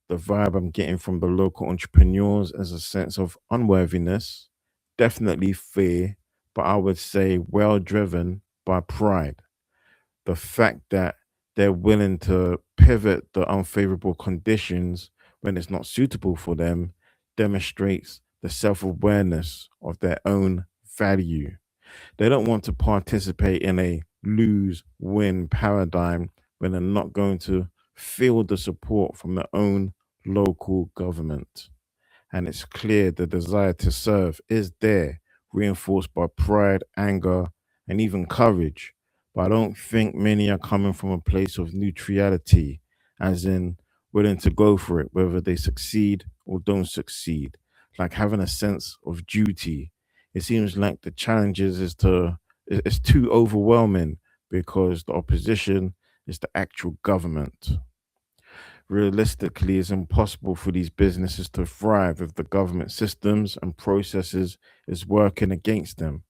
The vibe I'm getting from the local entrepreneurs is a sense of unworthiness, definitely fear, but I would say well driven by pride. The fact that they're willing to pivot the unfavorable conditions when it's not suitable for them demonstrates the self awareness of their own value. They don't want to participate in a lose win paradigm when they're not going to feel the support from their own local government. And it's clear the desire to serve is there, reinforced by pride, anger, and even courage. But I don't think many are coming from a place of neutrality, as in willing to go for it, whether they succeed or don't succeed, like having a sense of duty. It seems like the challenges is too overwhelming because the opposition is the actual government. Realistically, it's impossible for these businesses to thrive if the government systems and processes is working against them.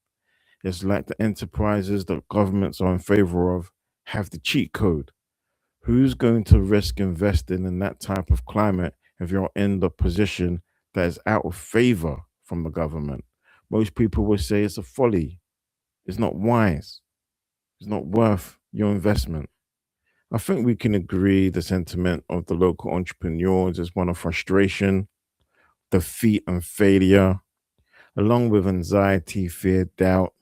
It's like the enterprises that governments are in favor of have the cheat code. Who's going to risk investing in that type of climate if you're in the position that is out of favor from the government? Most people will say it's a folly, it's not wise, it's not worth your investment. I think we can agree the sentiment of the local entrepreneurs is one of frustration, defeat, and failure, along with anxiety, fear, doubt,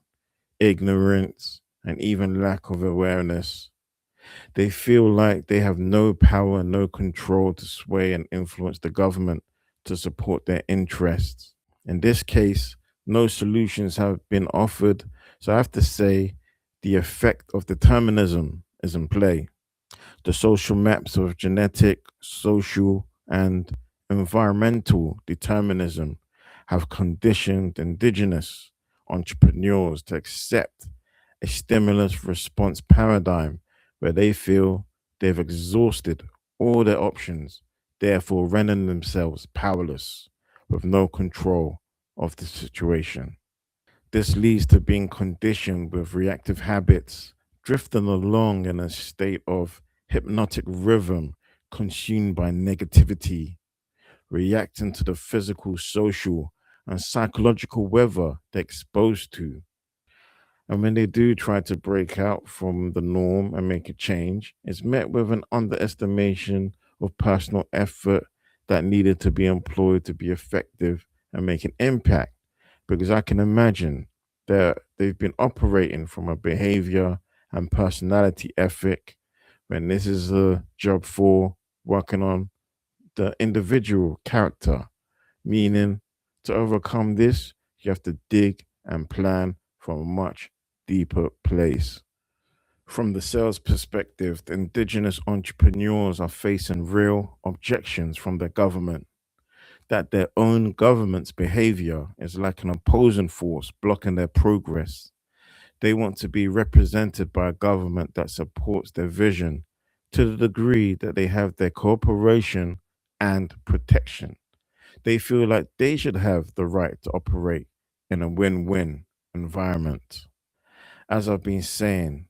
ignorance, and even lack of awareness. They feel like they have no power, no control to sway and influence the government to support their interests. In this case, no solutions have been offered, so I have to say the effect of determinism is in play. The social maps of genetic, social, and environmental determinism have conditioned indigenous entrepreneurs to accept a stimulus response paradigm where they feel they've exhausted all their options, therefore rendering themselves powerless with no control of the situation. This leads to being conditioned with reactive habits, drifting along in a state of hypnotic rhythm consumed by negativity, reacting to the physical, social, and psychological weather they're exposed to. And when they do try to break out from the norm and make a change, it's met with an underestimation of personal effort that needed to be employed to be effective and make an impact. Because I can imagine that they've been operating from a behavior and personality ethic when this is a job for working on the individual character, meaning to overcome this, you have to dig and plan from a much deeper place. From the sales perspective, the indigenous entrepreneurs are facing real objections from the government that their own government's behavior is like an opposing force blocking their progress. They want to be represented by a government that supports their vision to the degree that they have their cooperation and protection. They feel like they should have the right to operate in a win win environment. As I've been saying,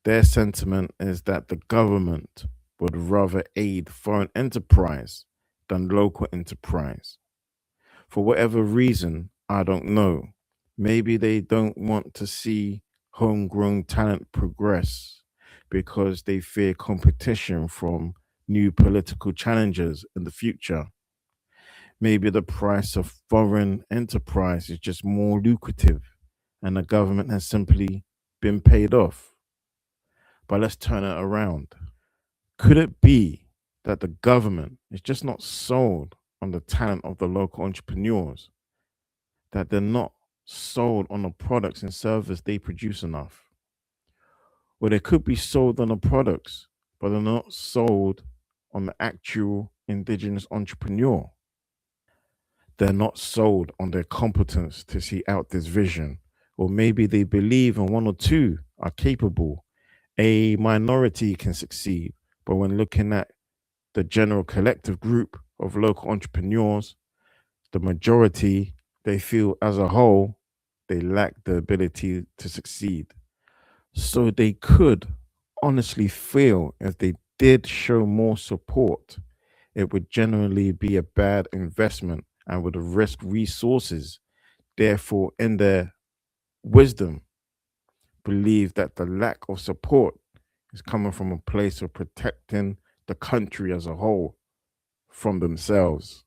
their sentiment is that the government would rather aid foreign enterprise than local enterprise. For whatever reason, I don't know. Maybe they don't want to see homegrown talent progress because they fear competition from new political challengers in the future. Maybe the price of foreign enterprise is just more lucrative and the government has simply been paid off. But let's turn it around. Could it be that the government is just not sold on the talent of the local entrepreneurs, that they're not sold on the products and service they produce enough? Or they could be sold on the products, but they're not sold on the actual indigenous entrepreneur. They're not sold on their competence to see out this vision. Or maybe they believe in one or two are capable. A minority can succeed, but when looking at the general collective group of local entrepreneurs, the majority, they feel as a whole, they lack the ability to succeed. So they could honestly feel if they did show more support, it would generally be a bad investment and would risk resources. Therefore, in their wisdom, believe that the lack of support is coming from a place of protecting the country as a whole from themselves.